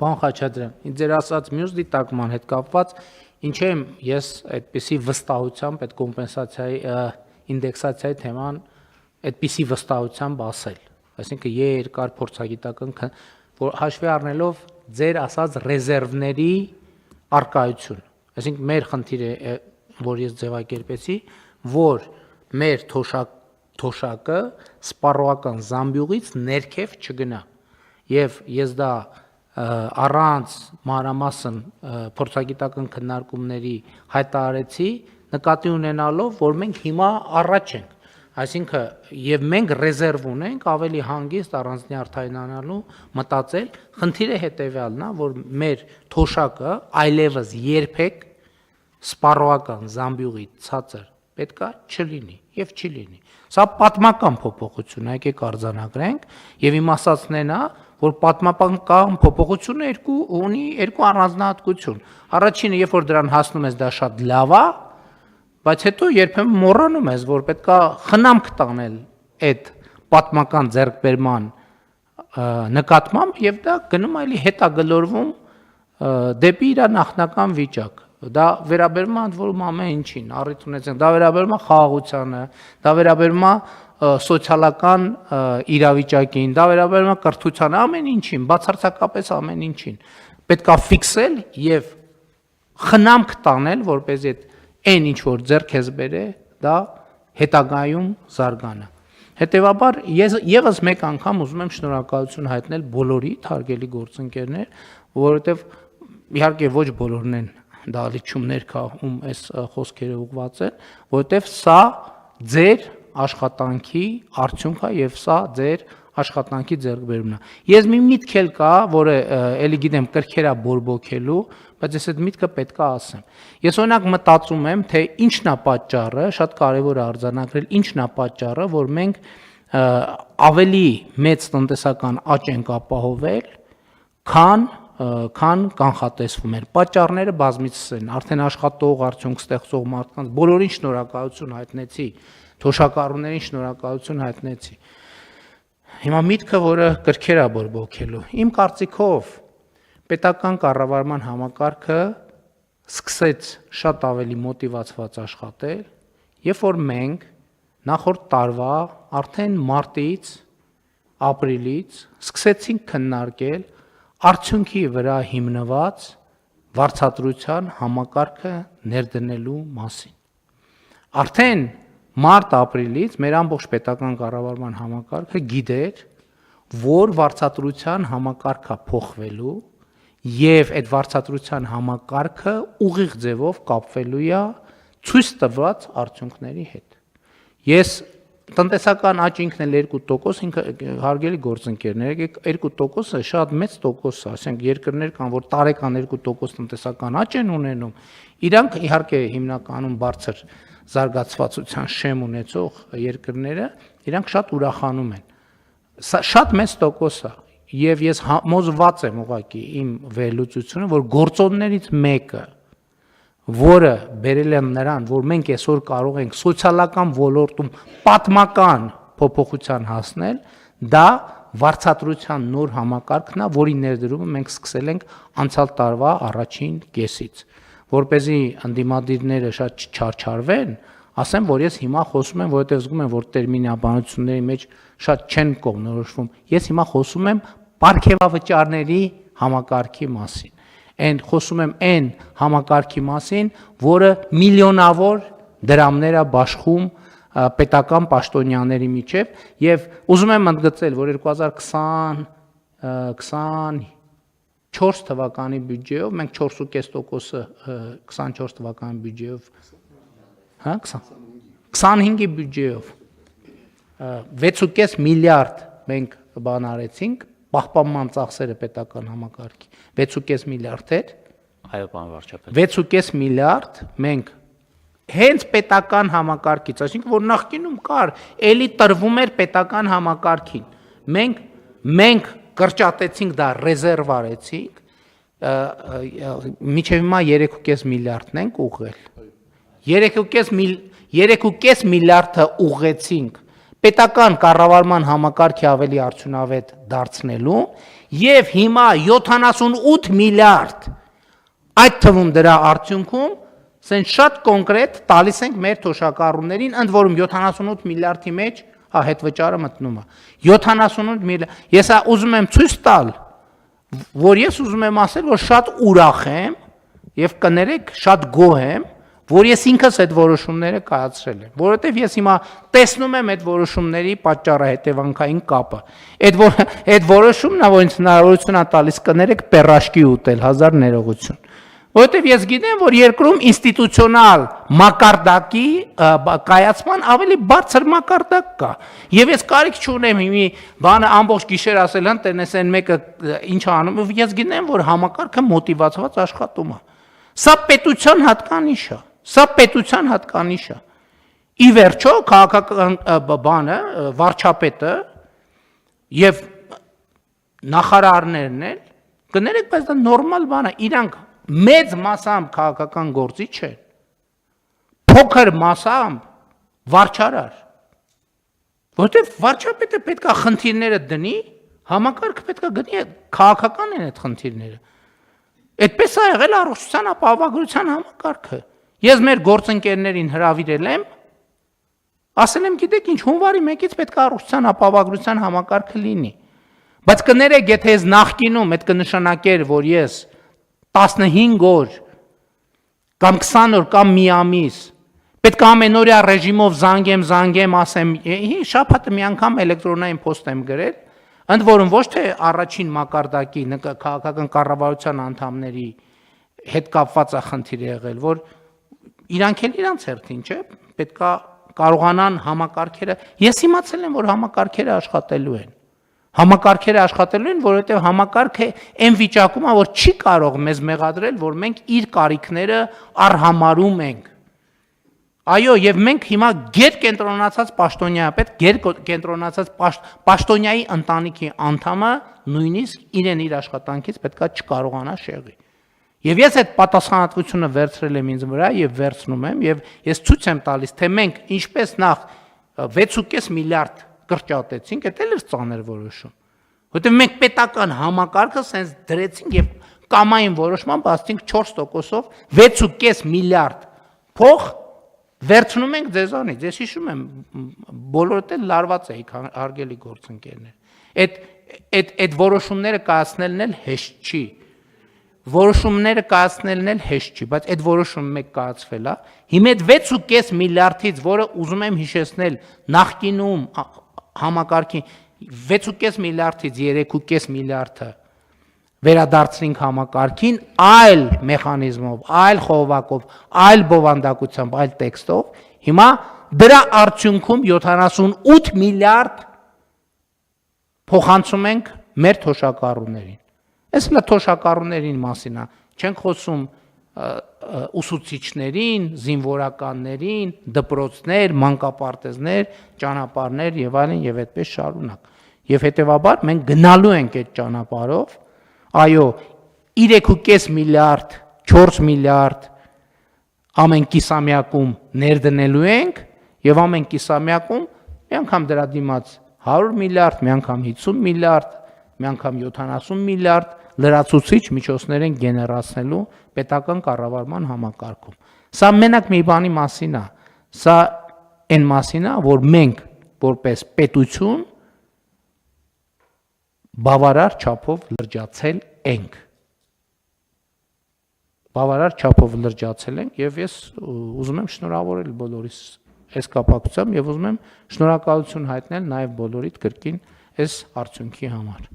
Պարոն Խաչատրյան, ինձ ձեր ասած մյուս դիտարկման հետ կապված ինչ եմ ես այդպիսի վստահությամբ այդ կոմպենսացիայի ինդեքսացիայի թեման այդպիսի վստահությամբ ասել։ Այսինքն երկար փորձագիտական որ հաշվի առնելով ձեր ասած ռեզերվների արկայություն։ Այսինքն մեր խնդիրը, որ ես ձևակերպեցի, որ մեր թոշակը սպառողական զամբյուղից ներքև չգնա։ Եվ ես դա առանց մանրամասն փորձագիտական քննարկումների հայտարարեցի, նկատի ունենալով, որ մենք հիմա առաջ ենք, այսինքն եւ մենք ռեզերվ ունենք ավելի հանգիստ առանձնի արդյունանալու մտածել, խնդիրը հետեւյալն է, որ մեր թոշակը այլևս երբեք սպառողական զամբյուղի ցածր պետքա չլինի եւ չի լինի։ Սա պատմական փոփոխություն է, եկեք արձանագրենք եւ իմ ասածն է նա, որ պատմական փոփոխությունը ունի երկու առանձնահատկություն։ Առաջինը, երբ որ դրան հասնում ես, դա շատ լավ է, բայց հետո երբեմն մոռանում ես, որ պետքա խնամք տանել այդ պատմական ձեռքբերման նկատմամբ եւ դա գնում այլի հետագլորվում դեպի իր նախնական վիճակ։ Դա վերաբերում է ընդ որում ամեն ինչին, առիթ ունեցենք, դա վերաբերում է խաղաղությանը, դա վերաբերում է սոցիալական իրավիճակին, դա վերաբերում է կրթությանը, ամեն ինչին, բացարձակապես ամեն ինչին։ Պետք է ֆիքսել եւ խնամք տանել, որպեսզի այն ինչ որ ձեռք ես բերե, դա հետագայում զարգանա։ Հետևաբար ես եւս մեկ անգամ ուզում եմ շնորհակալություն հայտնել բոլորի հարգելի գործընկերներ, որովհետեւ իհարկե ոչ բոլորն են դալիճումներ կա, ում այս խոսքերը ուղղված են, որովհետև սա ձեր աշխատանքի արդյունք է եւ սա ձեր աշխատանքի ձեռքբերումն է։ Ես մի միտք էլ կա, որը էլի գիտեմ կրքերա բորբոքելու, բայց ես այդ միտքը պետք է ասեմ։ Ես օրինակ մտածում եմ, թե ինչն է պատճառը, շատ կարևոր է արձանագրել, ինչն է պատճառը, որ մենք ավելի մեծ տնտեսական աճ ենք ապահովել, քան կանխատեսվում էր։ Պատճառները բազմիցս են, արդեն աշխատող, արդյունք ստեղծող մարդկանց բոլորին շնորհակալություն հայտնեցի, թոշակառուներին շնորհակալություն հայտնեցի։ Հիմա միտքը, որը կրքեր է բորբոքելու։ Իմ կարծիքով պետական կառավարման համակարգը սկսեց շատ ավելի մոտիվացված աշխատել, երբ որ մենք նախորդ տարվա արդեն մարտից, ապրիլից սկսեցինք քննարկել արդյունքի վրա հիմնված վարձատրության համակարգը ներդնելու մասին։ Արդեն մարտ-ապրիլից մեր ամբողջ պետական կառավարման համակարգը գիտեր, որ վարձատրության համակարգը փոխվելու եւ այդ վարձատրության համակարգը ուղիղ ձևով կապվելու է ցույց տված արդյունքների հետ։ Ես տնտեսական աճ ինքն էլ 2%, ինքը հարգելի գործընկերներ, 2%-ը շատ մեծ տոկոս է, ասենք երկրներ կան, որ տարեկան 2% տնտեսական աճ են ունենում, իրանք իհարկե հիմնականում բարձր զարգացվածության շեմ ունեցող երկրները, իրանք շատ ուրախանում են։ Սա շատ մեծ տոկոս է, եւ ես համոզված եմ ուղղակի իմ վերլուծությունը, որ գործոններից մեկը, որը բերել են նրան, որ մենք այսօր կարող ենք սոցիալական ոլորտում պատմական փոփոխության հասնել, դա վարձատրության նոր համակարգն է, որի ներդրումը մենք սկսել ենք անցյալ տարվա առաջին կեսից, որպեսզի ընդդիմադիրները շատ չչարչարվեն, ասեմ, որ ես հիմա խոսում եմ, որովհետև զգում եմ, որ տերմինաբանությունների մեջ շատ չեն կողմնորոշվում, ես հիմա խոսում եմ պարգևավճարների համակարգի մասին։ Այն խոսում եմ այն համակարգի մասին, որը միլիոնավոր դրամներ է բաշխում պետական պաշտոնյաների միջև եւ ուզում եմ ընդգծել, որ 2024 թվականի բյուջեով մենք 4.5%-ը 24 թվականի բյուջեով 25-ի բյուջեով 6.5 միլիարդ մենք բան արեցինք պահպանման ծախսերը պետական համակարգի 6.5 միլիարդ էր։ Այո, պարոն վարչապետ։ 6.5 միլիարդ մենք հենց պետական համակարգից, այսինքն որ նախկինում կար, էլի տրվում էր պետական համակարգին։ Մենք կրճատեցինք դա, ռեզերվ արեցինք, մինչև հիմա 3.5 միլիարդն ենք ուղղել։ 3.5 միլիարդը ուղղեցինք պետական կառավարման համակարգի ավելի արդյունավետ դարձնելու եւ հիմա 78 միլիարդ այդ թվում դրա արդյունքում սեն շատ կոնկրետ տալիս ենք մեր թոշակառուներին, ընդ որում 78 միլիարդի մեջ հետ վճարը մտնում է 78 միլիարդ։ Ես ուզում եմ ցույց տալ, որ ես ուզում եմ ասել, որ շատ ուրախ եմ եւ կներեք շատ գոհ եմ, որ ես ինքս այդ որոշումները կայացրել եմ, որովհետեւ ես հիմա տեսնում եմ այդ որոշումների պատճառահետևանքային կապը։ Այդ որոշումն է, որ ինձ հնարավորություն է տալիս կներեք պերաշկի ուտել, 1000 ներողություն։ Որովհետև ես գիտեմ, որ երկրում ինստիտուցիոնալ մակարդակի կայացման ավելի բարձր մակարդակ կա։ Եվ ես կարիք չունեմ մի բանը ամբողջ գիշեր ասել հան տենես այն մեկը ինչ անում, ես գիտեմ, որ համակարգը մոտիվացված աշխատում է։ Սա պետության հատկանիշ է։ Սա պետության հատկանիշ է։ Ի վերջո քաղաքական բանը վարչապետը եւ նախարարներն էլ կներեք, բայց դա նորմալ բան է, իրանք մեծ մասամբ քաղաքական գործիչ չեն, փոքր մասամբ վարչարար, որտեղ վարչապետը պետք է խնդիրները դնի, համակարգը պետք է գնի, քաղաքական են այդ խնդիրները։ Այդպես է եղել առողջության ապահովագրության համակարգը։ Ես մեր գործընկերներին հրավիրել եմ, ասել եմ, գիտեք ինչ, հունվարի 1-ից պետք է առողջության ապահովագրության համակարգը լինի։ Բայց կներեք, եթե ես նախկինում այդ կնշանակեր, որ ես 15 օր կամ 20 օր կամ մի ամիս պետք է ամենօրյա ռեժիմով զանգեմ, ասեմ, շաբաթը մի անգամ էլեկտրոնային փոստ եմ գրել, ընդ որում ոչ թե առաջին մակարդակի քաղաքական կառավարության անդամների հետ կապված է խնդիր եղել, որ իրանք էլ իրանց հերթին, չէ, պետք է կարողանան համակարգերը, ես իմացել եմ, որ համակարգերը աշխատելու են։ Համակարգերը աշխատելու են, որովհետև համակարգը այն վիճակում է, որ չի կարող մեզ մեղադրել, որ մենք իր կարիքները արհամարում ենք։ Այո, եւ մենք հիմա գերկենտրոնացած պաշտոնյա, գերկենտրոնացած պաշտոնյայի ընտանիքի անդամը նույնիսկ իրեն իր աշխատանքից պետքա չկարողանա շեղի։ Եվ ես այդ պատասխանատվությունը վերցրել եմ ինձ վրա եւ վերցնում եմ եւ ես ցույց եմ տալիս, թե մենք ինչպես նախ 6.5 միլիարդ կրճատեցինք, դա էլ էր ծանր որոշում։ Որտեղ մենք պետական համակարգը սենց դրեցինք եւ կամային որոշմամբ ասցինք 4%-ով 6.5 միլիարդ փող վերցնում ենք ձեզանից։ Ես հիշում եմ, բոլորդ էլ լարված էիք, հարգելի գործընկերներ։ Այդ որոշումները կայացնելն էլ հեշտ չի։ Որոշումները կայացնելն էլ հեշտ չի, բայց այդ որոշումը մեկ կայացվել է։ Հիմա այդ 6.5 միլիարդից, որը ուզում եմ հիշեցնել, նախկինում համակարգի 6.5 միլիարդից 3.5 միլիարդը վերադարձրինք համակարգին այլ մեխանիզմով, այլ խողովակով, այլ բովանդակությամբ, այլ տեքստով, հիմա դրա արդյունքում 78 միլիարդ փոխանցում ենք մեր թոշակառուներին։ Այս լա թոշակառուներին մասին է, չենք խոսում ուսուցիչներին, զինվորականներին, դպրոցներ, մանկապարտեզներ, ճանապարհներ եւ այլն եւ այդպես շարունակ։ Եվ հետեւաբար մենք գնալու ենք այդ ճանապարհով, այո, 3.5 միլիարդ, 4 միլիարդ ամեն կիսամյակում ներդնելու ենք եւ ամեն կիսամյակում մի անգամ դրա դիմաց 100 միլիարդ, մի անգամ 50 միլիարդ, մի անգամ 70 միլիարդ լրացուցիչ միջոցներ են գեներացնելու պետական կառավարման համակարգում։ Սա մենակ մի բանի մասին է, սա այն մասին է, որ մենք որպես պետություն բավարար չափով լրջացել ենք։ Բավարար չափով լրջացել ենք եւ ես ուզում եմ շնորհավորել բոլորիս այս կապակցությամբ եւ ուզում եմ շնորհակալություն հայտնել նաեւ բոլորիդ կրկին այս արդյունքի համար։